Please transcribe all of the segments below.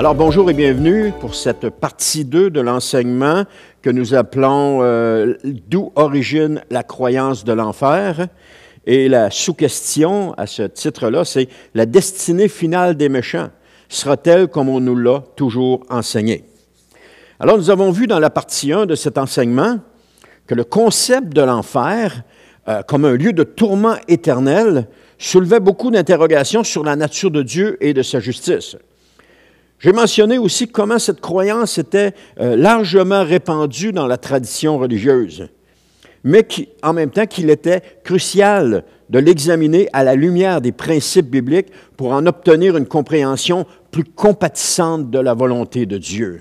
Alors bonjour et bienvenue pour cette partie 2 de l'enseignement que nous appelons D'où origine la croyance de l'enfer? Et la sous-question à ce titre-là, c'est la destinée finale des méchants sera-t-elle comme on nous l'a toujours enseigné? Alors nous avons vu dans la partie 1 de cet enseignement que le concept de l'enfer comme un lieu de tourment éternel soulevait beaucoup d'interrogations sur la nature de Dieu et de sa justice. J'ai mentionné aussi comment cette croyance était largement répandue dans la tradition religieuse, mais en même temps qu'il était crucial de l'examiner à la lumière des principes bibliques pour en obtenir une compréhension plus compatissante de la volonté de Dieu.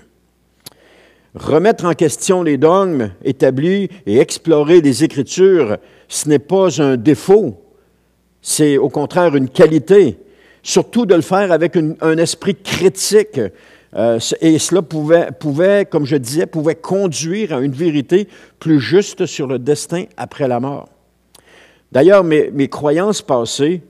Remettre en question les dogmes établis et explorer les Écritures, ce n'est pas un défaut, c'est au contraire une qualité. Surtout de le faire avec un esprit critique. Et cela pouvait, comme je disais, pouvait conduire à une vérité plus juste sur le destin après la mort. D'ailleurs, mes croyances passées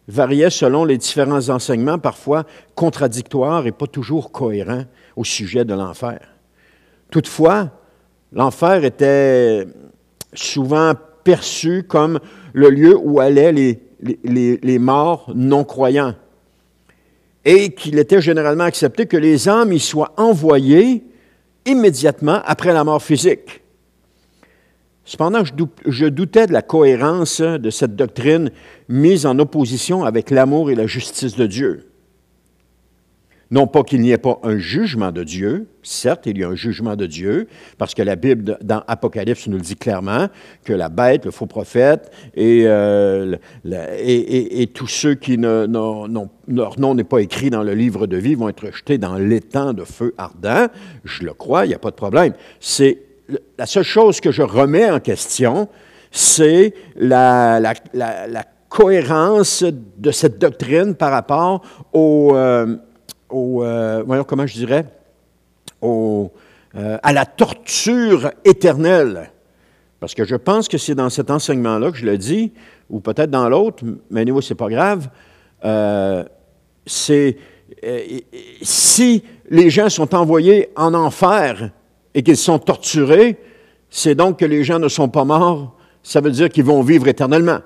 variaient selon les différents enseignements, parfois contradictoires et pas toujours cohérents au sujet de l'enfer. Toutefois, l'enfer était souvent perçu comme le lieu où allaient les morts non-croyants, et qu'il était généralement accepté que les âmes y soient envoyées immédiatement après la mort physique. Cependant, je doutais de la cohérence de cette doctrine mise en opposition avec l'amour et la justice de Dieu. Non pas qu'il n'y ait pas un jugement de Dieu, certes, il y a un jugement de Dieu, parce que la Bible, dans Apocalypse, nous le dit clairement, que la bête, le faux prophète, et tous ceux qui leur nom n'est pas écrit dans le livre de vie vont être jetés dans l'étang de feu ardent. Je le crois, il n'y a pas de problème. C'est la seule chose que je remets en question, c'est la cohérence de cette doctrine par rapport à la torture éternelle. Parce que je pense que c'est dans cet enseignement-là que je le dis, ou peut-être dans l'autre, mais anyway, c'est pas grave. Si les gens sont envoyés en enfer et qu'ils sont torturés, c'est donc que les gens ne sont pas morts, ça veut dire qu'ils vont vivre éternellement.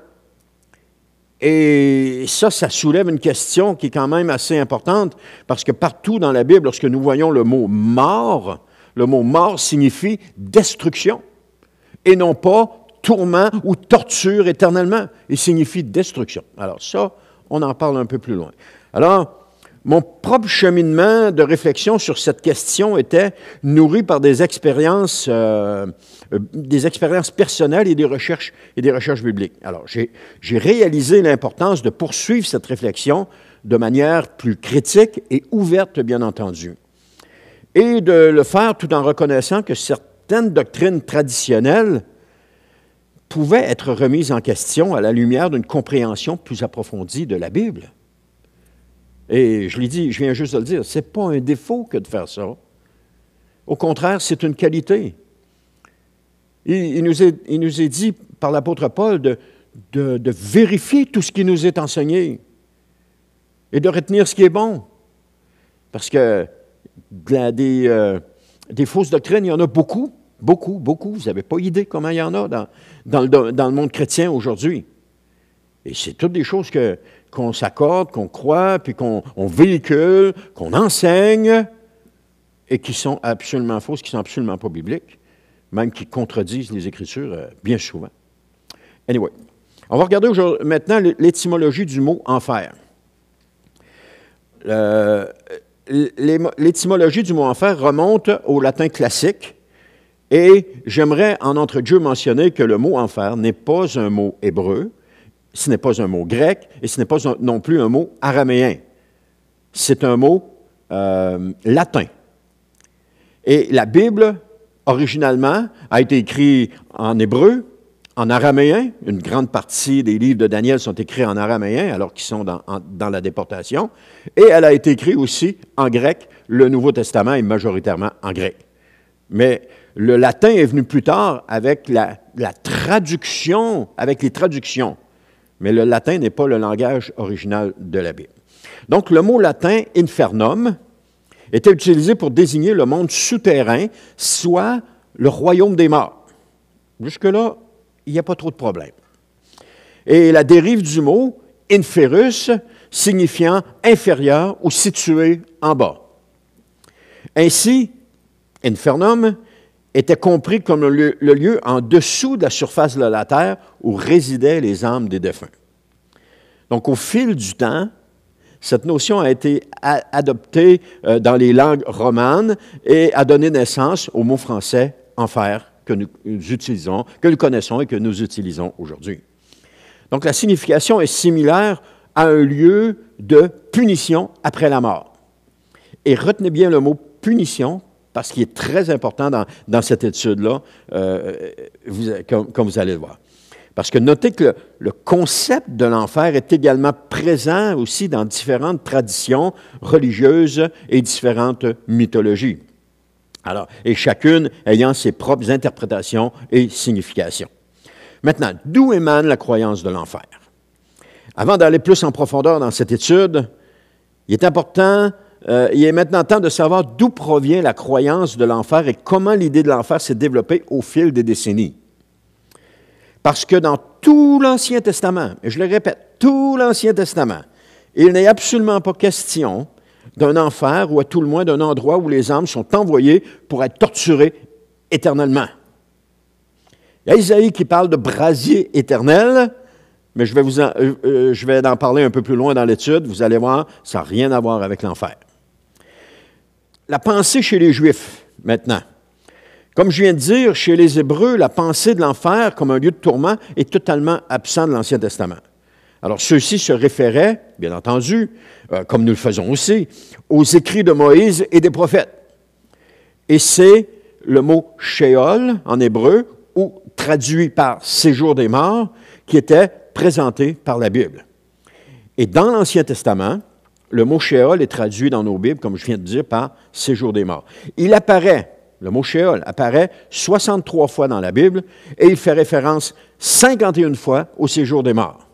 Et ça soulève une question qui est quand même assez importante, parce que partout dans la Bible, lorsque nous voyons le mot mort signifie destruction, et non pas tourment ou torture éternellement. Il signifie destruction. Alors ça, on en parle un peu plus loin. Alors, mon propre cheminement de réflexion sur cette question était nourri par des expériences personnelles et des recherches bibliques. Alors, j'ai réalisé l'importance de poursuivre cette réflexion de manière plus critique et ouverte, bien entendu, et de le faire tout en reconnaissant que certaines doctrines traditionnelles pouvaient être remises en question à la lumière d'une compréhension plus approfondie de la Bible. Et je l'ai dit, je viens juste de le dire, ce n'est pas un défaut que de faire ça. Au contraire, c'est une qualité. Il nous est dit par l'apôtre Paul de vérifier tout ce qui nous est enseigné et de retenir ce qui est bon. Parce que des fausses doctrines, il y en a beaucoup. Vous n'avez pas idée comment il y en a dans le monde chrétien aujourd'hui. Et c'est toutes des choses qu'on s'accorde, qu'on croit, puis qu'on véhicule, qu'on enseigne, et qui sont absolument fausses, qui ne sont absolument pas bibliques, même qui contredisent les Écritures bien souvent. Anyway, on va regarder maintenant l'étymologie du mot « enfer ». L'étymologie du mot « enfer » remonte au latin classique, et j'aimerais en entre-dieu mentionner que le mot « enfer » n'est pas un mot hébreu, ce n'est pas un mot grec, et ce n'est pas non plus un mot araméen. C'est un mot latin. Et la Bible, originalement, a été écrite en hébreu, en araméen. Une grande partie des livres de Daniel sont écrits en araméen, alors qu'ils sont dans la déportation. Et elle a été écrite aussi en grec. Le Nouveau Testament est majoritairement en grec. Mais le latin est venu plus tard avec la traduction, avec les traductions. Mais le latin n'est pas le langage original de la Bible. Donc, le mot latin « infernum » était utilisé pour désigner le monde souterrain, soit le royaume des morts. Jusque-là, il n'y a pas trop de problème. Et la dérive du mot « inférus » signifiant inférieur ou situé en bas. Ainsi, infernum était compris comme le lieu en dessous de la surface de la terre où résidaient les âmes des défunts. Donc, au fil du temps, cette notion a été adoptée dans les langues romanes et a donné naissance au mot français « enfer » que nous utilisons, que nous connaissons et que nous utilisons aujourd'hui. Donc, la signification est similaire à un lieu de punition après la mort. Et retenez bien le mot « punition » parce qu'il est très important dans cette étude-là, comme vous allez le voir. Parce que notez que le concept de l'enfer est également présent aussi dans différentes traditions religieuses et différentes mythologies. Alors, et chacune ayant ses propres interprétations et significations. Maintenant, d'où émane la croyance de l'enfer? Avant d'aller plus en profondeur dans cette étude, il est maintenant temps de savoir d'où provient la croyance de l'enfer et comment l'idée de l'enfer s'est développée au fil des décennies. Parce que dans tout l'Ancien Testament, et je le répète, tout l'Ancien Testament, il n'est absolument pas question d'un enfer ou à tout le moins d'un endroit où les âmes sont envoyées pour être torturées éternellement. Il y a Isaïe qui parle de brasier éternel, mais je vais en parler un peu plus loin dans l'étude. Vous allez voir, ça n'a rien à voir avec l'enfer. La pensée chez les Juifs, maintenant. Comme je viens de dire, chez les Hébreux, la pensée de l'enfer comme un lieu de tourment est totalement absent de l'Ancien Testament. Alors, ceux-ci se référaient, bien entendu, comme nous le faisons aussi, aux écrits de Moïse et des prophètes. Et c'est le mot « Sheol » en hébreu, ou traduit par « séjour des morts », qui était présenté par la Bible. Et dans l'Ancien Testament, le mot « Sheol » est traduit dans nos Bibles, comme je viens de dire, par « séjour des morts ». Il apparaît, le mot « Sheol » apparaît 63 fois dans la Bible et il fait référence 51 fois au séjour des morts.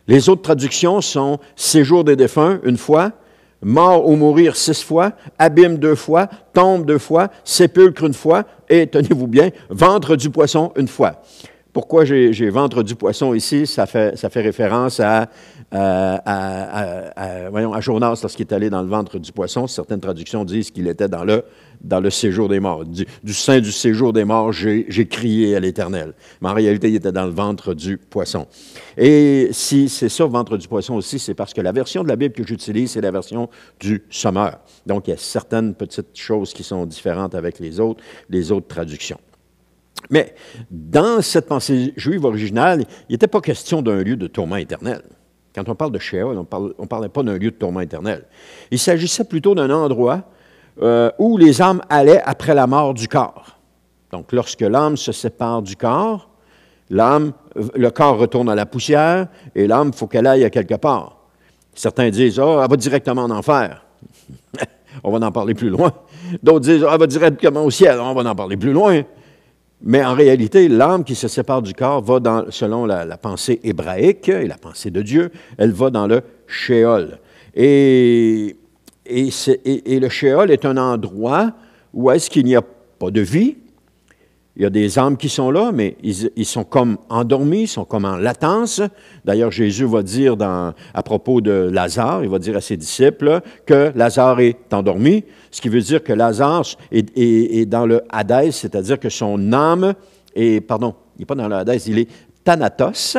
Les autres traductions sont « séjour des défunts » une fois, « mort ou mourir » 6 fois, « abîme » 2 fois, « tombe » 2 fois, « sépulcre » une fois et, tenez-vous bien, « ventre du poisson » une fois. Pourquoi j'ai ventre du poisson ici? Ça fait référence à Jonas lorsqu'il est allé dans le ventre du poisson. Certaines traductions disent qu'il était dans le séjour des morts. Du sein du séjour des morts, j'ai crié à l'Éternel. Mais en réalité, il était dans le ventre du poisson. Et si c'est ça, ventre du poisson aussi, c'est parce que la version de la Bible que j'utilise, c'est la version du Sommeur. Donc, il y a certaines petites choses qui sont différentes avec les autres traductions. Mais dans cette pensée juive originale, il n'était pas question d'un lieu de tourment éternel. Quand on parle de Sheol, on ne parlait pas d'un lieu de tourment éternel. Il s'agissait plutôt d'un endroit où les âmes allaient après la mort du corps. Donc, lorsque l'âme se sépare du corps, le corps retourne à la poussière et l'âme, il faut qu'elle aille à quelque part. Certains disent « Ah, elle va directement en enfer. » On va en parler plus loin. D'autres disent « Ah, elle va directement au ciel. » On va en parler plus loin. Mais en réalité, l'âme qui se sépare du corps va selon la pensée hébraïque et la pensée de Dieu, elle va dans le Sheol. Et le Sheol est un endroit où est-ce qu'il n'y a pas de vie. Il y a des âmes qui sont là, mais ils sont comme endormis, ils sont comme en latence. D'ailleurs, Jésus va dire à propos de Lazare, il va dire à ses disciples que Lazare est endormi, ce qui veut dire que Lazare est dans le Hadès, c'est-à-dire que son âme est, pardon, il n'est pas dans le Hadès, il est Thanatos.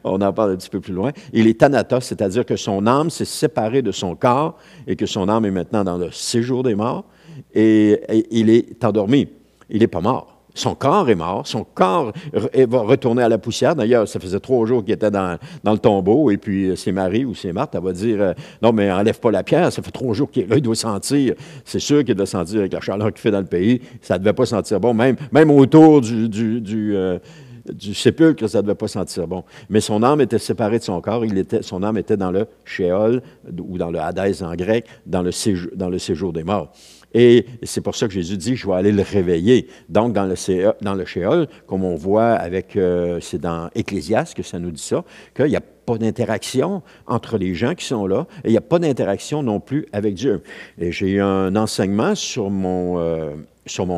On en parle un petit peu plus loin. Il est Thanatos, c'est-à-dire que son âme s'est séparée de son corps et que son âme est maintenant dans le séjour des morts et il est endormi. Il n'est pas mort. Son corps est mort. Son corps va retourner à la poussière. D'ailleurs, ça faisait 3 jours qu'il était dans le tombeau. Et puis, c'est Marie ou c'est Marthe, elle va dire non, mais enlève pas la pierre. Ça fait 3 jours qu'il est là. Il doit sentir. C'est sûr qu'il doit sentir avec la chaleur qu'il fait dans le pays. Ça ne devait pas sentir bon. Même autour du sépulcre, ça ne devait pas sentir bon. Mais son âme était séparée de son corps. Son âme était dans le Sheol, ou dans le Hadès en grec, dans le séjour des morts. Et c'est pour ça que Jésus dit, je vais aller le réveiller. Donc, dans le Shéol, comme on voit avec, c'est dans Ecclésiaste que ça nous dit ça, qu'il n'y a pas d'interaction entre les gens qui sont là, et il n'y a pas d'interaction non plus avec Dieu. Et j'ai eu un enseignement sur mon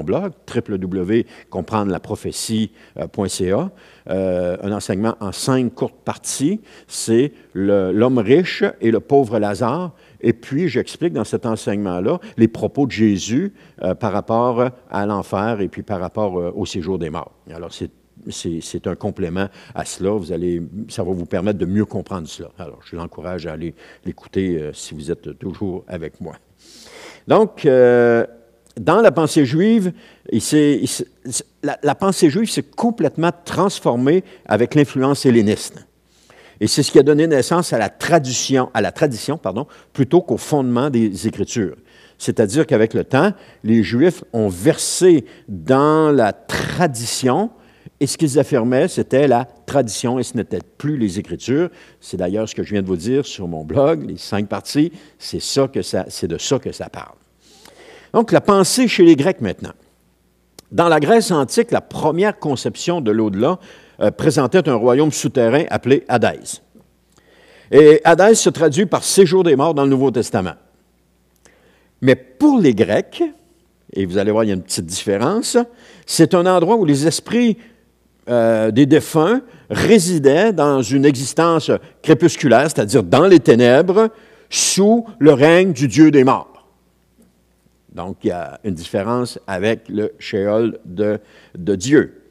blog, www.comprendre-la-prophétie.ca, un enseignement en 5 courtes parties, c'est l'homme riche et le pauvre Lazare. Et puis, j'explique dans cet enseignement-là les propos de Jésus par rapport à l'enfer et puis par rapport au séjour des morts. Alors, c'est un complément à cela. Ça va vous permettre de mieux comprendre cela. Alors, je l'encourage à aller l'écouter si vous êtes toujours avec moi. Donc, dans la pensée juive, la pensée juive s'est complètement transformée avec l'influence helléniste. Et c'est ce qui a donné naissance à la tradition, plutôt qu'au fondement des Écritures. C'est-à-dire qu'avec le temps, les Juifs ont versé dans la tradition, et ce qu'ils affirmaient, c'était la tradition, et ce n'était plus les Écritures. C'est d'ailleurs ce que je viens de vous dire sur mon blog, les 5 parties, c'est de ça que ça parle. Donc, la pensée chez les Grecs maintenant. Dans la Grèce antique, la première conception de l'au-delà présentait un royaume souterrain appelé Hadès. Et Hadès se traduit par séjour des morts dans le Nouveau Testament. Mais pour les Grecs, et vous allez voir, il y a une petite différence, c'est un endroit où les esprits des défunts résidaient dans une existence crépusculaire, c'est-à-dire dans les ténèbres, sous le règne du Dieu des morts. Donc, il y a une différence avec le Shéol de Dieu.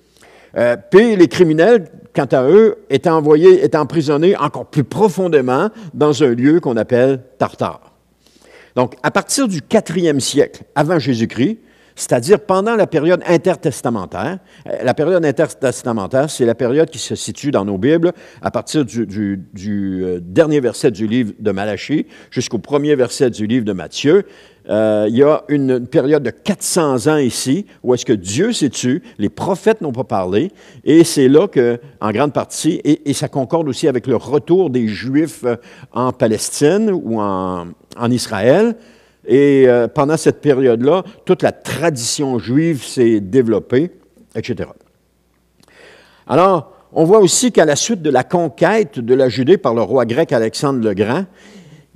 Puis les criminels, quant à eux, étaient emprisonnés encore plus profondément dans un lieu qu'on appelle Tartare. Donc, à partir du 4e siècle avant Jésus-Christ, c'est-à-dire pendant la période intertestamentaire, c'est la période qui se situe dans nos Bibles à partir du dernier verset du livre de Malachie jusqu'au premier verset du livre de Matthieu. Il y a une période de 400 ans ici où est-ce que Dieu s'est tu, les prophètes n'ont pas parlé, et c'est là que, en grande partie, et ça concorde aussi avec le retour des Juifs en Palestine ou en Israël, et pendant cette période-là, toute la tradition juive s'est développée, etc. Alors, on voit aussi qu'à la suite de la conquête de la Judée par le roi grec Alexandre le Grand,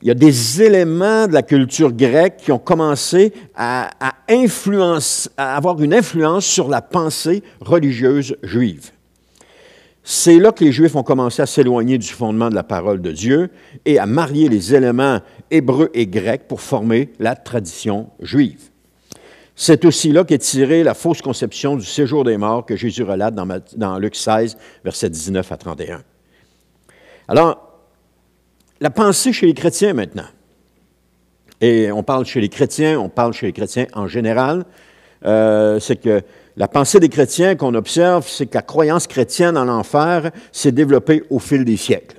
il y a des éléments de la culture grecque qui ont commencé à avoir une influence sur la pensée religieuse juive. C'est là que les Juifs ont commencé à s'éloigner du fondement de la parole de Dieu et à marier les éléments hébreux et grecs pour former la tradition juive. C'est aussi là qu'est tirée la fausse conception du séjour des morts que Jésus relate dans Luc 16, versets 19 à 31. Alors, la pensée chez les chrétiens maintenant, et on parle chez les chrétiens en général, c'est que la pensée des chrétiens qu'on observe, c'est que la croyance chrétienne en l'enfer s'est développée au fil des siècles.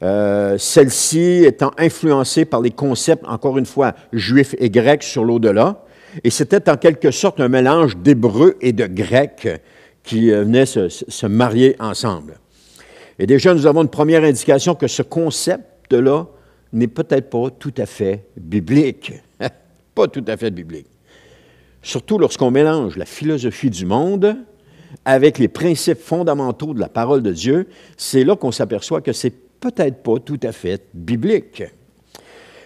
Celle-ci étant influencée par les concepts, encore une fois, juifs et grecs sur l'au-delà, et c'était en quelque sorte un mélange d'hébreu et de grec qui venaient se marier ensemble. Et déjà, nous avons une première indication que ce concept-là n'est peut-être pas tout à fait biblique. Pas tout à fait biblique. Surtout lorsqu'on mélange la philosophie du monde avec les principes fondamentaux de la parole de Dieu, c'est là qu'on s'aperçoit que c'est peut-être pas tout à fait biblique.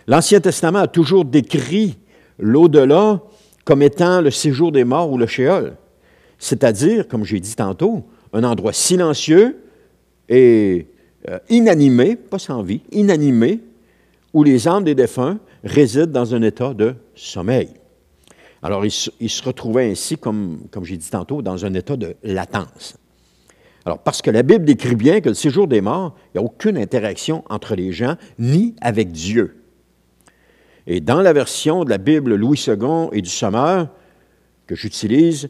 L'Ancien Testament a toujours décrit l'au-delà comme étant le séjour des morts ou le Shéol, c'est-à-dire, comme j'ai dit tantôt, un endroit silencieux et inanimé, pas sans vie, inanimé, où les âmes des défunts résident dans un état de sommeil. Alors, il se retrouvait ainsi, comme j'ai dit tantôt, dans un état de latence. Alors, parce que la Bible décrit bien que le séjour des morts, il n'y a aucune interaction entre les gens, ni avec Dieu. Et dans la version de la Bible Louis II et du Sommeur que j'utilise,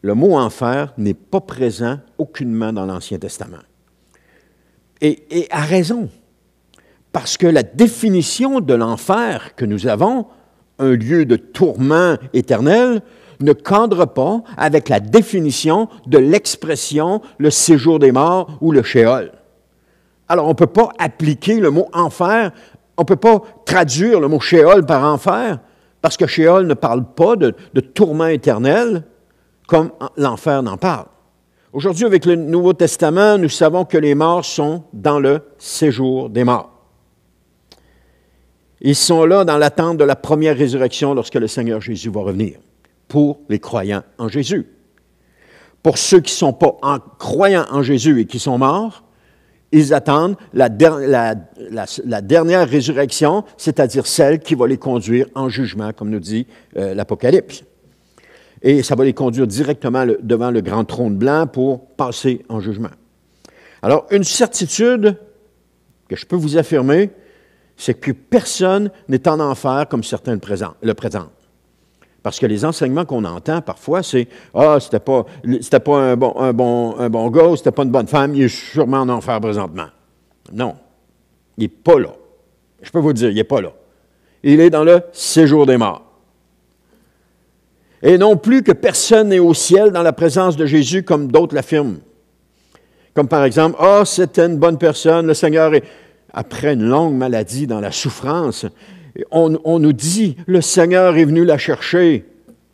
le mot enfer n'est pas présent aucunement dans l'Ancien Testament. Et à raison, parce que la définition de l'enfer que nous avons, un lieu de tourment éternel, ne cadre pas avec la définition de l'expression le séjour des morts ou le Shéol. Alors, on ne peut pas appliquer le mot enfer, on ne peut pas traduire le mot Shéol par enfer, Parce que Sheol ne parle pas de tourment éternel comme l'enfer n'en parle. Aujourd'hui, avec le Nouveau Testament, nous savons que les morts sont dans le séjour des morts. Ils sont là dans l'attente de la première résurrection lorsque le Seigneur Jésus va revenir, pour les croyants en Jésus. Pour ceux qui ne sont pas croyants en Jésus et qui sont morts, ils attendent la dernière résurrection, c'est-à-dire celle qui va les conduire en jugement, comme nous dit l'Apocalypse. Et ça va les conduire directement devant le grand trône blanc pour passer en jugement. Alors, une certitude que je peux vous affirmer, c'est que personne n'est en enfer comme certains le présentent. Parce que les enseignements qu'on entend parfois, c'est « Ah, c'était pas un bon gars, c'était pas une bonne femme, il est sûrement en enfer présentement. » Non, il n'est pas là. Je peux vous le dire, il n'est pas là. Il est dans le séjour des morts. Et non plus que personne n'est au ciel dans la présence de Jésus comme d'autres l'affirment. Comme par exemple, « Ah, c'était une bonne personne, le Seigneur est... » Après une longue maladie dans la souffrance, on nous dit, le Seigneur est venu la chercher.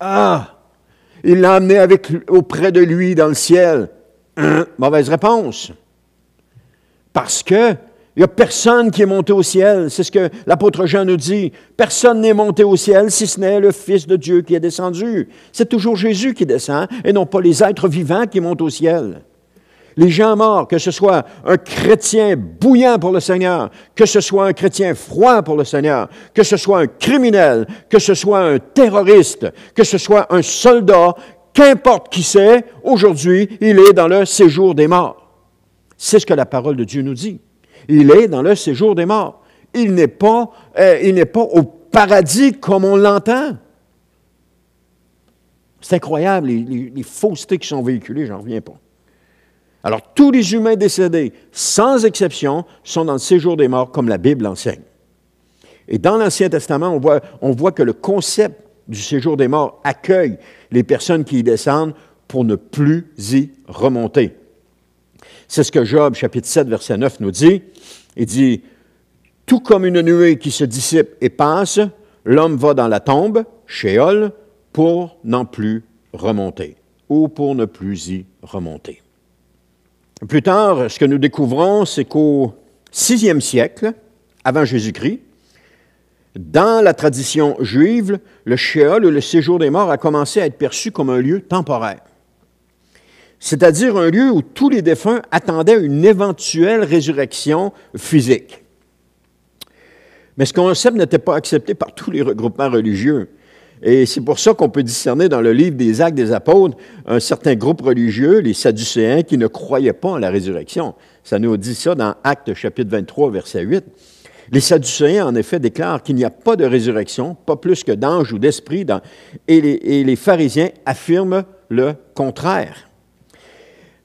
Ah! Il l'a amenée auprès de lui dans le ciel. Mauvaise réponse. Parce que il n'y a personne qui est monté au ciel. C'est ce que l'apôtre Jean nous dit. Personne n'est monté au ciel si ce n'est le Fils de Dieu qui est descendu. C'est toujours Jésus qui descend et non pas les êtres vivants qui montent au ciel. Les gens morts, que ce soit un chrétien bouillant pour le Seigneur, que ce soit un chrétien froid pour le Seigneur, que ce soit un criminel, que ce soit un terroriste, que ce soit un soldat, qu'importe qui c'est, aujourd'hui, il est dans le séjour des morts. C'est ce que la parole de Dieu nous dit. Il est dans le séjour des morts. Il n'est pas au paradis comme on l'entend. C'est incroyable, les faussetés qui sont véhiculées, j'en reviens pas. Alors, tous les humains décédés, sans exception, sont dans le séjour des morts, comme la Bible l'enseigne. Et dans l'Ancien Testament, on voit que le concept du séjour des morts accueille les personnes qui y descendent pour ne plus y remonter. C'est ce que Job, chapitre 7, verset 9, nous dit. Il dit, « Tout comme une nuée qui se dissipe et passe, l'homme va dans la tombe, Sheol, pour n'en plus remonter, ou pour ne plus y remonter. » Plus tard, ce que nous découvrons, c'est qu'au 6e siècle, avant Jésus-Christ, dans la tradition juive, le Sheol, ou le séjour des morts, a commencé à être perçu comme un lieu temporaire. C'est-à-dire un lieu où tous les défunts attendaient une éventuelle résurrection physique. Mais ce concept n'était pas accepté par tous les regroupements religieux. Et c'est pour ça qu'on peut discerner dans le livre des Actes des Apôtres un certain groupe religieux, les Sadducéens, qui ne croyaient pas en la résurrection. Ça nous dit ça dans Actes chapitre 23, verset 8. Les Sadducéens, en effet, déclarent qu'il n'y a pas de résurrection, pas plus que d'anges ou d'esprits, et les pharisiens affirment le contraire.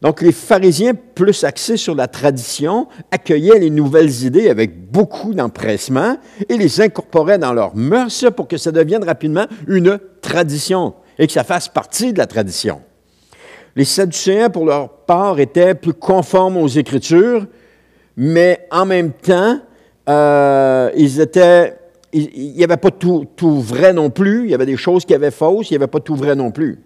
Donc, les pharisiens, plus axés sur la tradition, accueillaient les nouvelles idées avec beaucoup d'empressement et les incorporaient dans leurs mœurs pour que ça devienne rapidement une tradition et que ça fasse partie de la tradition. Les Sadducéens, pour leur part, étaient plus conformes aux Écritures, mais en même temps, il n'y avait pas tout vrai non plus. Il y avait des choses qui avaient fausses, il n'y avait pas tout vrai non plus.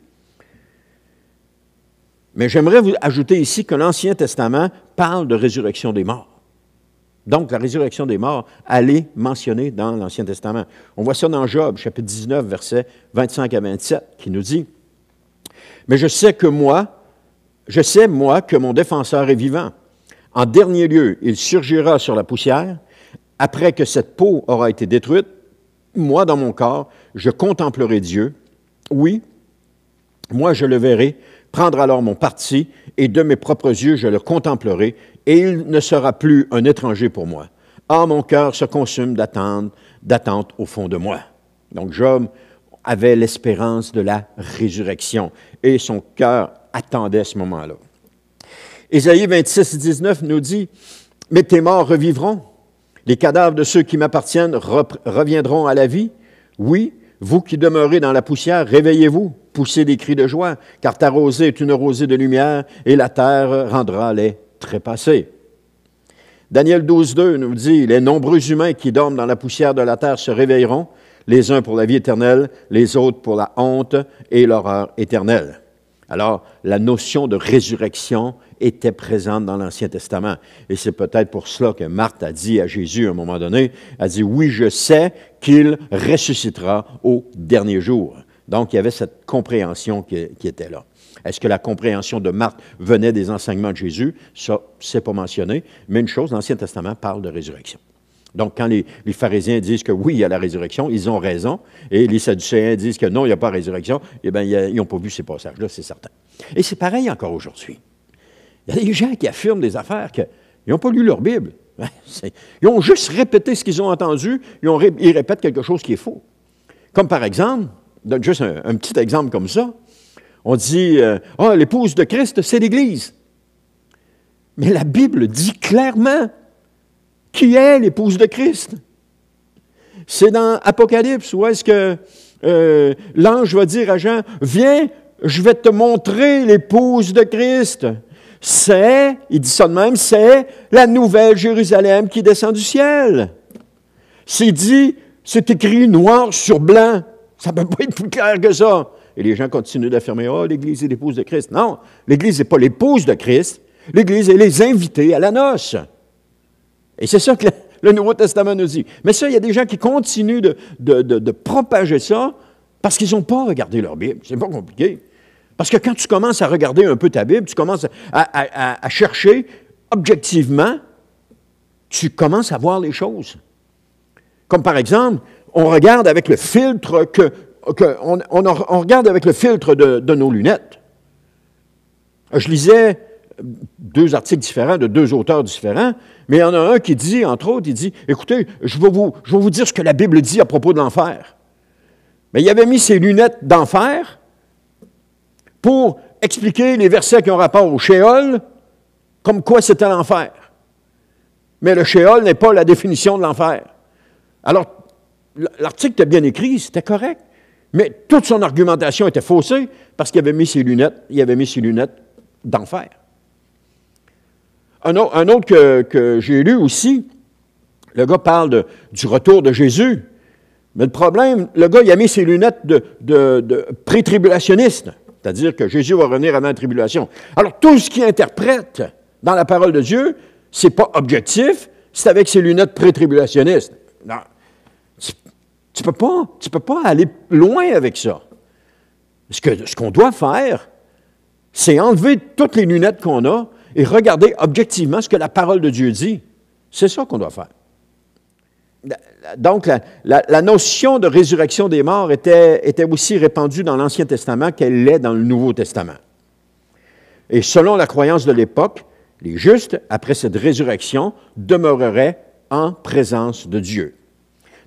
Mais j'aimerais vous ajouter ici que l'Ancien Testament parle de résurrection des morts. Donc, la résurrection des morts, elle est mentionnée dans l'Ancien Testament. On voit ça dans Job, chapitre 19, versets 25 à 27, qui nous dit « Mais je sais, moi, que mon défenseur est vivant. En dernier lieu, il surgira sur la poussière. Après que cette peau aura été détruite, moi, dans mon corps, je contemplerai Dieu. Oui, moi, je le verrai, prendre alors mon parti, et de mes propres yeux, je le contemplerai, et il ne sera plus un étranger pour moi. Ah, mon cœur se consume d'attente au fond de moi. » Donc, Job avait l'espérance de la résurrection, et son cœur attendait ce moment-là. Ésaïe 26, 19 nous dit, « Mais tes morts revivront, les cadavres de ceux qui m'appartiennent reviendront à la vie. Oui, vous qui demeurez dans la poussière, réveillez-vous. Poussez des cris de joie, car ta rosée est une rosée de lumière, et la terre rendra les trépassés. » Daniel 12, 2 nous dit, « Les nombreux humains qui dorment dans la poussière de la terre se réveilleront, les uns pour la vie éternelle, les autres pour la honte et l'horreur éternelle. Alors, la notion de résurrection était présente dans l'Ancien Testament. Et c'est peut-être pour cela que Marthe a dit à Jésus à un moment donné, elle a dit, « Oui, je sais qu'il ressuscitera au dernier jour. » Donc, il y avait cette compréhension qui était là. Est-ce que la compréhension de Marthe venait des enseignements de Jésus? Ça, c'est pas mentionné. Mais une chose, l'Ancien Testament parle de résurrection. Donc, quand les pharisiens disent que oui, il y a la résurrection, ils ont raison. Et les sadducéens disent que non, il n'y a pas de résurrection. Eh bien, ils n'ont pas vu ces passages-là, c'est certain. Et c'est pareil encore aujourd'hui. Il y a des gens qui affirment des affaires qu'ils n'ont pas lu leur Bible. Ils ont juste répété ce qu'ils ont entendu, ils répètent quelque chose qui est faux. Comme par exemple, donne juste un petit exemple comme ça, on dit « Ah, l'épouse de Christ, c'est l'Église. » Mais la Bible dit clairement qui est l'épouse de Christ. C'est dans Apocalypse où est-ce que l'ange va dire à Jean « Viens, je vais te montrer l'épouse de Christ. » C'est, il dit ça de même, c'est la nouvelle Jérusalem qui descend du ciel. C'est dit, c'est écrit noir sur blanc. Ça ne peut pas être plus clair que ça. Et les gens continuent d'affirmer, « Ah, l'Église est l'épouse de Christ. » Non, l'Église n'est pas l'épouse de Christ. L'Église est les invités à la noce. Et c'est ça que le Nouveau Testament nous dit. Mais ça, il y a des gens qui continuent de propager ça parce qu'ils n'ont pas regardé leur Bible. C'est pas compliqué. Parce que quand tu commences à regarder un peu ta Bible, tu commences à chercher objectivement, tu commences à voir les choses. Comme par exemple, on regarde avec le filtre on regarde avec le filtre de nos lunettes. Je lisais 2 articles différents de 2 auteurs différents, mais il y en a un qui dit, entre autres, il dit, « Écoutez, je vais vous dire ce que la Bible dit à propos de l'enfer. » Mais il avait mis ses lunettes d'enfer pour expliquer les versets qui ont rapport au Sheol, comme quoi c'était l'enfer. Mais le Sheol n'est pas la définition de l'enfer. Alors, l'article était bien écrit, c'était correct, mais toute son argumentation était faussée parce qu'il avait mis ses lunettes d'enfer. Un autre que j'ai lu aussi, le gars parle du retour de Jésus, mais le problème, le gars, il a mis ses lunettes de pré-tribulationniste. C'est-à-dire que Jésus va revenir avant la tribulation. Alors, tout ce qu'il interprète dans la parole de Dieu, ce n'est pas objectif, c'est avec ses lunettes pré-tribulationnistes. Non. Tu peux pas aller loin avec ça. Ce qu'on doit faire, c'est enlever toutes les lunettes qu'on a et regarder objectivement ce que la parole de Dieu dit. C'est ça qu'on doit faire. Donc, la notion de résurrection des morts était aussi répandue dans l'Ancien Testament qu'elle l'est dans le Nouveau Testament. Et selon la croyance de l'époque, les justes, après cette résurrection, demeureraient en présence de Dieu.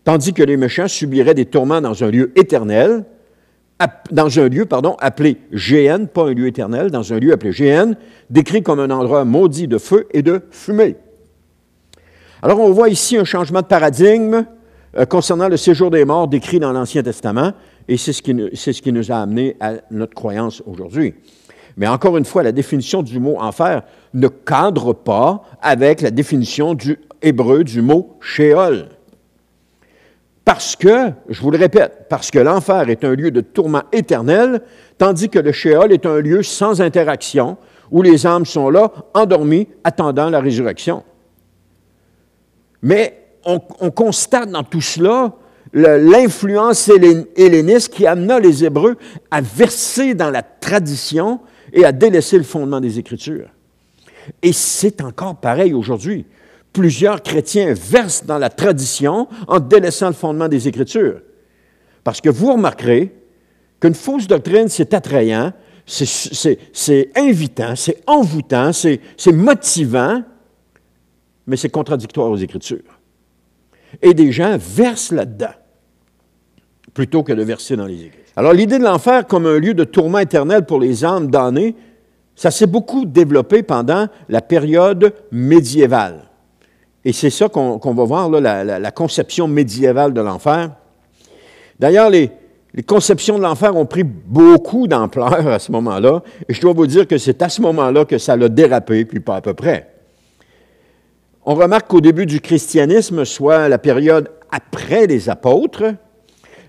Tandis que les méchants subiraient des tourments dans un lieu éternel, appelé Géhenne, pas un lieu éternel, dans un lieu appelé Géhenne, décrit comme un endroit maudit de feu et de fumée. Alors, on voit ici un changement de paradigme concernant le séjour des morts décrit dans l'Ancien Testament, et c'est ce qui nous a amené à notre croyance aujourd'hui. Mais encore une fois, la définition du mot « enfer » ne cadre pas avec la définition du hébreu du mot « Sheol ». Parce que, je vous le répète, parce que l'enfer est un lieu de tourment éternel, tandis que le Sheol est un lieu sans interaction, où les âmes sont là, endormies, attendant la résurrection. Mais on constate dans tout cela l'influence helléniste qui amena les Hébreux à verser dans la tradition et à délaisser le fondement des Écritures. Et c'est encore pareil aujourd'hui. Plusieurs chrétiens versent dans la tradition en délaissant le fondement des Écritures. Parce que vous remarquerez qu'une fausse doctrine, c'est attrayant, c'est invitant, c'est envoûtant, c'est motivant, mais c'est contradictoire aux Écritures. Et des gens versent là-dedans, plutôt que de verser dans les Écritures. Alors, l'idée de l'enfer comme un lieu de tourment éternel pour les âmes damnées, ça s'est beaucoup développé pendant la période médiévale. Et c'est ça qu'on va voir, là, la conception médiévale de l'enfer. D'ailleurs, les conceptions de l'enfer ont pris beaucoup d'ampleur à ce moment-là, et je dois vous dire que c'est à ce moment-là que ça l'a dérapé, puis pas à peu près. On remarque qu'au début du christianisme, soit la période après les apôtres,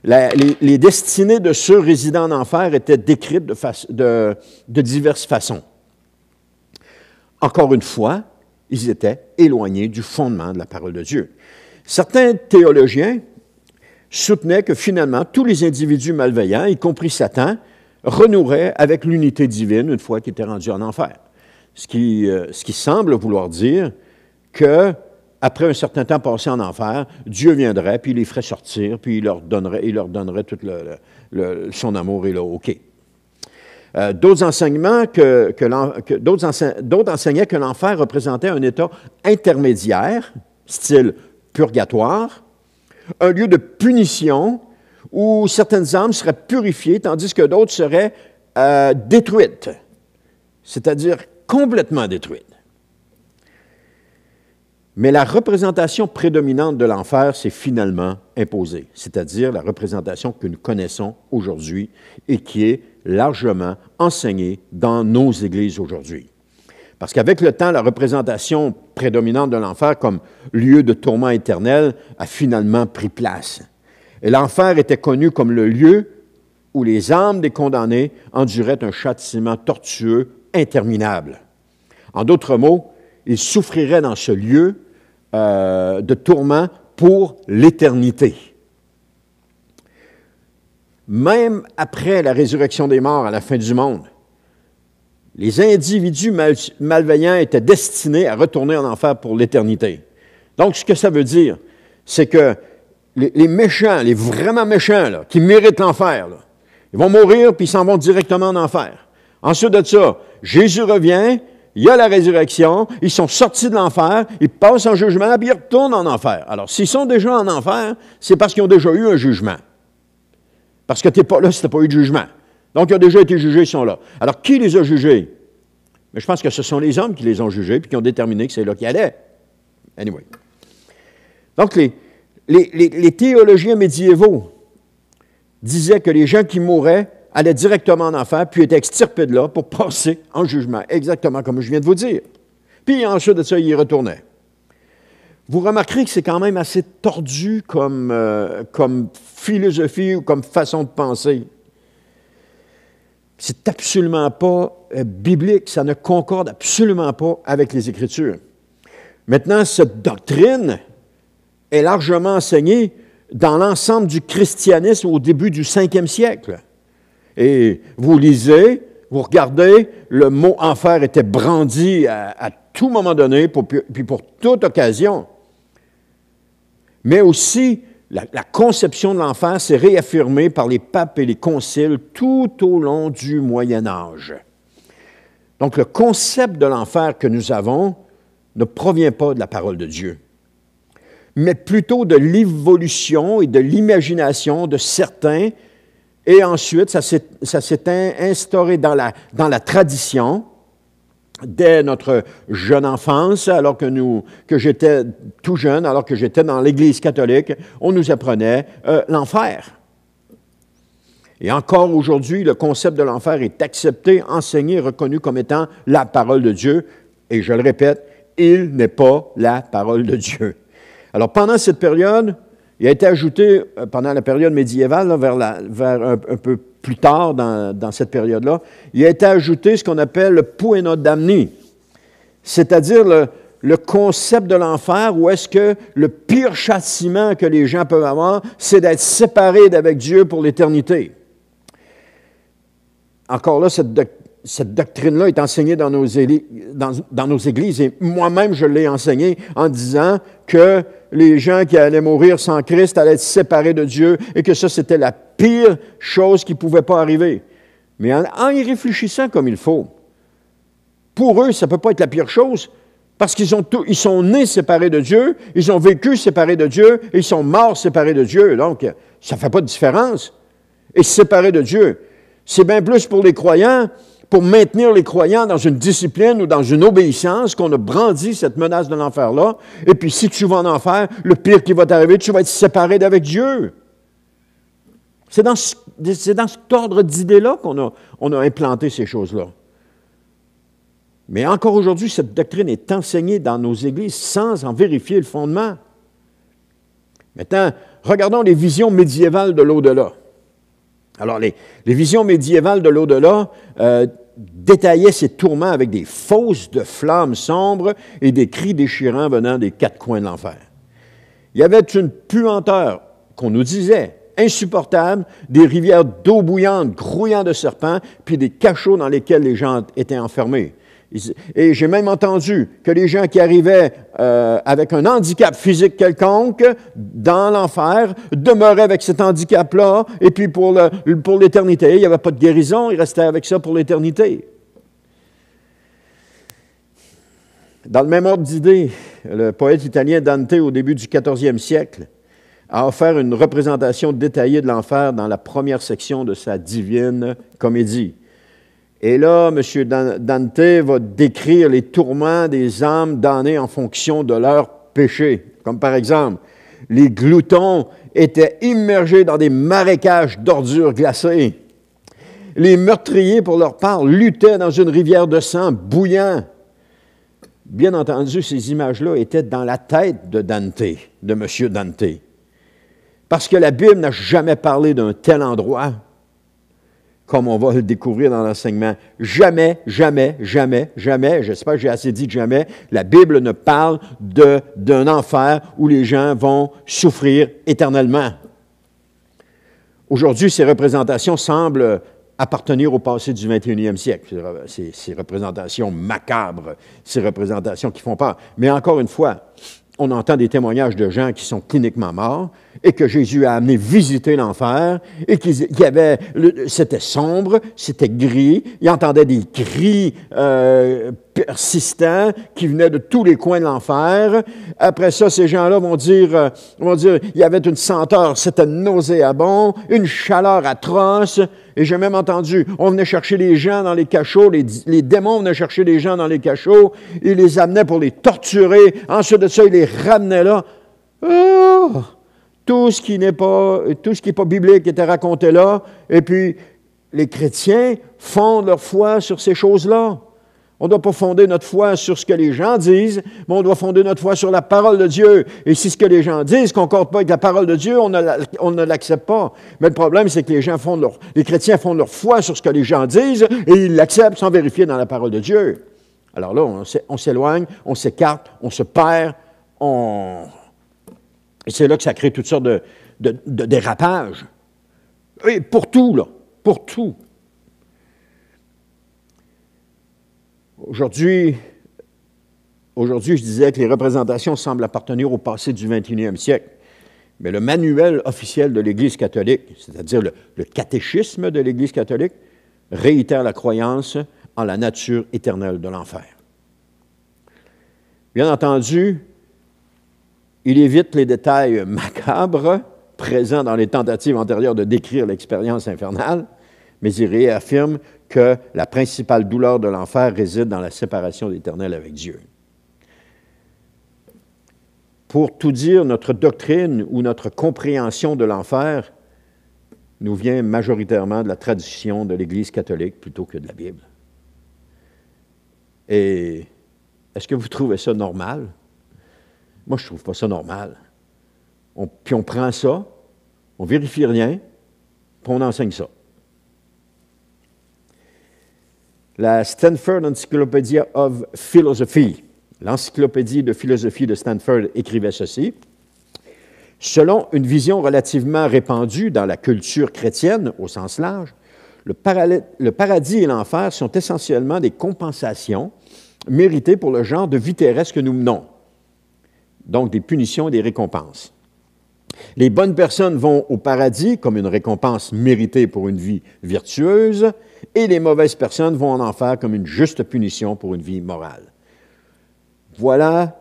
les destinées de ceux résidant en enfer étaient décrites de diverses façons. Encore une fois, ils étaient éloignés du fondement de la parole de Dieu. Certains théologiens soutenaient que finalement, tous les individus malveillants, y compris Satan, renoueraient avec l'unité divine une fois qu'ils étaient rendus en enfer. Ce qui semble vouloir dire que après un certain temps passé en enfer, Dieu viendrait, puis il les ferait sortir, puis il leur donnerait tout son amour et le hockey. D'autres enseignaient que l'enfer représentait un état intermédiaire, style purgatoire, un lieu de punition où certaines âmes seraient purifiées, tandis que d'autres seraient détruites, c'est-à-dire complètement détruites. Mais la représentation prédominante de l'enfer s'est finalement imposée, c'est-à-dire la représentation que nous connaissons aujourd'hui et qui est largement enseignée dans nos églises aujourd'hui. Parce qu'avec le temps, la représentation prédominante de l'enfer comme lieu de tourment éternel a finalement pris place. Et l'enfer était connu comme le lieu où les âmes des condamnés enduraient un châtiment tortueux interminable. En d'autres mots, ils souffriraient dans ce lieu de tourment pour l'éternité. Même après la résurrection des morts à la fin du monde, les individus malveillants étaient destinés à retourner en enfer pour l'éternité. Donc, ce que ça veut dire, c'est que les méchants, les vraiment méchants, là, qui méritent l'enfer, là, ils vont mourir puis ils s'en vont directement en enfer. Ensuite de ça, Jésus revient, il y a la résurrection, ils sont sortis de l'enfer, ils passent en jugement, puis ils retournent en enfer. Alors, s'ils sont déjà en enfer, c'est parce qu'ils ont déjà eu un jugement. Parce que tu n'es pas là si tu n'as pas eu de jugement. Donc, ils ont déjà été jugés, ils sont là. Alors, qui les a jugés? Mais je pense que ce sont les hommes qui les ont jugés, puis qui ont déterminé que c'est là qu'ils allaient. Anyway. Donc, les théologiens médiévaux disaient que les gens qui mouraient allaient directement en enfer, puis étaient extirpés de là pour passer en jugement, exactement comme je viens de vous dire. Puis ensuite de ça, ils y retournaient. Vous remarquerez que c'est quand même assez tordu comme philosophie ou comme façon de penser. C'est absolument pas biblique, ça ne concorde absolument pas avec les Écritures. Maintenant, cette doctrine est largement enseignée dans l'ensemble du christianisme au début du 5e siècle. Et vous lisez, vous regardez, le mot « enfer » était brandi à tout moment donné, puis pour toute occasion. Mais aussi, la conception de l'enfer s'est réaffirmée par les papes et les conciles tout au long du Moyen Âge. Donc, le concept de l'enfer que nous avons ne provient pas de la parole de Dieu, mais plutôt de l'évolution et de l'imagination de certains. Et ensuite, ça s'est instauré dans la tradition dès notre jeune enfance, alors que j'étais tout jeune, alors que j'étais dans l'Église catholique, on nous apprenait l'enfer. Et encore aujourd'hui, le concept de l'enfer est accepté, enseigné, reconnu comme étant la parole de Dieu. Et je le répète, il n'est pas la parole de Dieu. Alors, pendant cette période, il a été ajouté, pendant la période médiévale, là, vers un peu plus tard dans cette période-là, il a été ajouté ce qu'on appelle le poena damni, c'est-à-dire le concept de l'enfer où est-ce que le pire châtiment que les gens peuvent avoir, c'est d'être séparés d'avec Dieu pour l'éternité. Encore là, cette doctrine-là est enseignée dans nos églises et moi-même, je l'ai enseignée en disant que les gens qui allaient mourir sans Christ allaient être séparés de Dieu et que ça, c'était la pire chose qui ne pouvait pas arriver. Mais en y réfléchissant comme il faut, pour eux, ça ne peut pas être la pire chose parce qu'ils sont nés séparés de Dieu, ils ont vécu séparés de Dieu et ils sont morts séparés de Dieu. Donc, ça ne fait pas de différence. Et séparés de Dieu, c'est bien plus pour les croyants, pour maintenir les croyants dans une discipline ou dans une obéissance, qu'on a brandi cette menace de l'enfer-là. Et puis, si tu vas en enfer, le pire qui va t'arriver, tu vas être séparé d'avec Dieu. C'est dans cet ordre d'idées-là qu'on a implanté ces choses-là. Mais encore aujourd'hui, cette doctrine est enseignée dans nos églises sans en vérifier le fondement. Maintenant, regardons les visions médiévales de l'au-delà. Alors, les visions médiévales de l'au-delà détaillaient ces tourments avec des fosses de flammes sombres et des cris déchirants venant des quatre coins de l'enfer. Il y avait une puanteur qu'on nous disait insupportable, des rivières d'eau bouillante, grouillant de serpents, puis des cachots dans lesquels les gens étaient enfermés. Et j'ai même entendu que les gens qui arrivaient avec un handicap physique quelconque dans l'enfer demeuraient avec cet handicap-là, et puis pour l'éternité, il n'y avait pas de guérison, ils restaient avec ça pour l'éternité. Dans le même ordre d'idée, le poète italien Dante, au début du 14e siècle, a offert une représentation détaillée de l'enfer dans la première section de sa divine comédie. Et là, M. Dante va décrire les tourments des âmes damnées en fonction de leurs péchés. Comme par exemple, les gloutons étaient immergés dans des marécages d'ordures glacées. Les meurtriers, pour leur part, luttaient dans une rivière de sang bouillant. Bien entendu, ces images-là étaient dans la tête de Dante, de M. Dante. Parce que la Bible n'a jamais parlé d'un tel endroit, comme on va le découvrir dans l'enseignement. Jamais, jamais, jamais, jamais, j'espère que j'ai assez dit de jamais, la Bible ne parle d'un enfer où les gens vont souffrir éternellement. Aujourd'hui, ces représentations semblent appartenir au passé du 21e siècle. Ces représentations macabres, ces représentations qui font peur. Mais encore une fois, on entend des témoignages de gens qui sont cliniquement morts et que Jésus a amené visiter l'enfer et c'était sombre, c'était gris, ils entendaient des cris persistants qui venaient de tous les coins de l'enfer. Après ça, ces gens-là vont dire, il y avait une senteur, c'était nauséabond, une chaleur atroce. Et j'ai même entendu, on venait chercher les gens dans les cachots, les démons venaient chercher les gens dans les cachots, ils les amenaient pour les torturer. Ensuite de ça, ils les ramenaient là. Oh! Tout ce qui n'est pas biblique était raconté là. Et puis, les chrétiens fondent leur foi sur ces choses-là. On ne doit pas fonder notre foi sur ce que les gens disent, mais on doit fonder notre foi sur la parole de Dieu. Et si ce que les gens disent ne concorde pas avec la parole de Dieu, on ne l'accepte pas. Mais le problème, c'est que les chrétiens fondent leur foi sur ce que les gens disent et ils l'acceptent sans vérifier dans la parole de Dieu. Alors là, on s'éloigne, on s'écarte, on se perd, et c'est là que ça crée toutes sortes de dérapages. Et pour tout, là, pour tout. Aujourd'hui, je disais que les représentations semblent appartenir au passé du 21e siècle. Mais le manuel officiel de l'Église catholique, c'est-à-dire le catéchisme de l'Église catholique, réitère la croyance en la nature éternelle de l'enfer. Bien entendu, il évite les détails macabres présents dans les tentatives antérieures de décrire l'expérience infernale, mais il réaffirme que la principale douleur de l'enfer réside dans la séparation éternelle avec Dieu. Pour tout dire, notre doctrine ou notre compréhension de l'enfer nous vient majoritairement de la tradition de l'Église catholique plutôt que de la Bible. Et est-ce que vous trouvez ça normal? Moi, je ne trouve pas ça normal. Puis on prend ça, on ne vérifie rien, puis on enseigne ça. La Stanford Encyclopedia of Philosophy, l'encyclopédie de philosophie de Stanford, écrivait ceci. Selon une vision relativement répandue dans la culture chrétienne, au sens large, le paradis et l'enfer sont essentiellement des compensations méritées pour le genre de vie terrestre que nous menons. Donc des punitions et des récompenses. Les bonnes personnes vont au paradis comme une récompense méritée pour une vie vertueuse, et les mauvaises personnes vont en enfer comme une juste punition pour une vie morale. Voilà,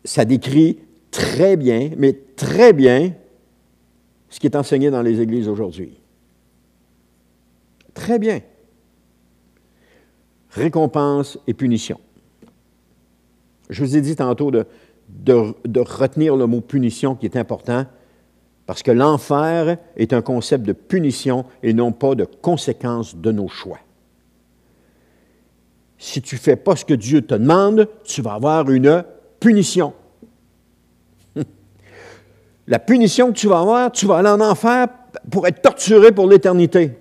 ça décrit très bien, mais très bien, ce qui est enseigné dans les églises aujourd'hui. Très bien. Récompense et punition. Je vous ai dit tantôt de retenir le mot punition qui est important, parce que l'enfer est un concept de punition et non pas de conséquence de nos choix. Si tu ne fais pas ce que Dieu te demande, tu vas avoir une punition. La punition que tu vas avoir, tu vas aller en enfer pour être torturé pour l'éternité.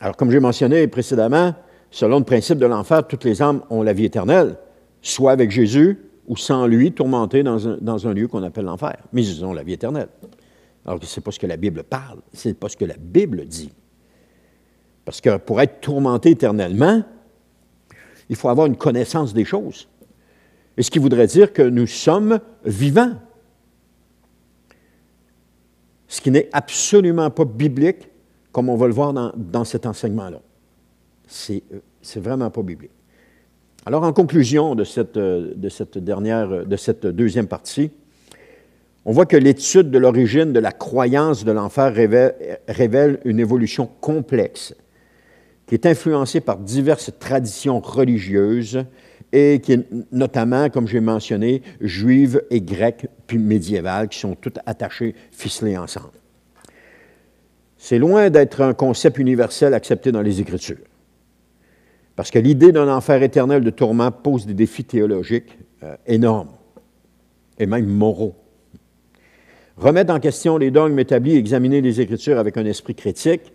Alors, comme j'ai mentionné précédemment, selon le principe de l'enfer, toutes les âmes ont la vie éternelle, soit avec Jésus ou sans lui, tourmentés dans un lieu qu'on appelle l'enfer. Mais ils ont la vie éternelle. Alors, ce n'est pas ce que la Bible parle, ce n'est pas ce que la Bible dit. Parce que pour être tourmenté éternellement, il faut avoir une connaissance des choses. Et ce qui voudrait dire que nous sommes vivants. Ce qui n'est absolument pas biblique, comme on va le voir dans cet enseignement-là. C'est vraiment pas biblique. Alors, en conclusion de cette deuxième partie, on voit que l'étude de l'origine de la croyance de l'enfer révèle une évolution complexe qui est influencée par diverses traditions religieuses et qui est notamment, comme j'ai mentionné, juives et grecques, puis médiévales, qui sont toutes attachées, ficelées ensemble. C'est loin d'être un concept universel accepté dans les Écritures. Parce que l'idée d'un enfer éternel de tourment pose des défis théologiques énormes, et même moraux. Remettre en question les dogmes établis et examiner les Écritures avec un esprit critique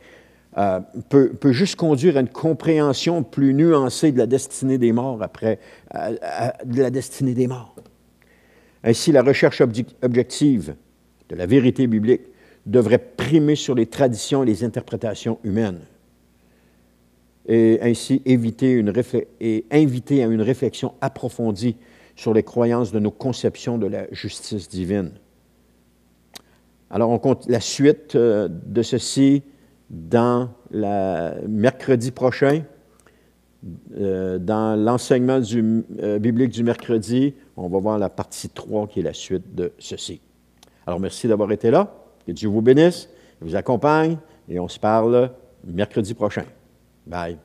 peut juste conduire à une compréhension plus nuancée de la destinée des morts de la destinée des morts. Ainsi, la recherche objective de la vérité biblique devrait primer sur les traditions et les interprétations humaines, et ainsi inviter à une réflexion approfondie sur les croyances de nos conceptions de la justice divine. Alors, on compte la suite de ceci dans le mercredi prochain. Dans l'enseignement biblique du mercredi, on va voir la partie 3 qui est la suite de ceci. Alors, merci d'avoir été là. Que Dieu vous bénisse, vous accompagne et on se parle mercredi prochain. Bye.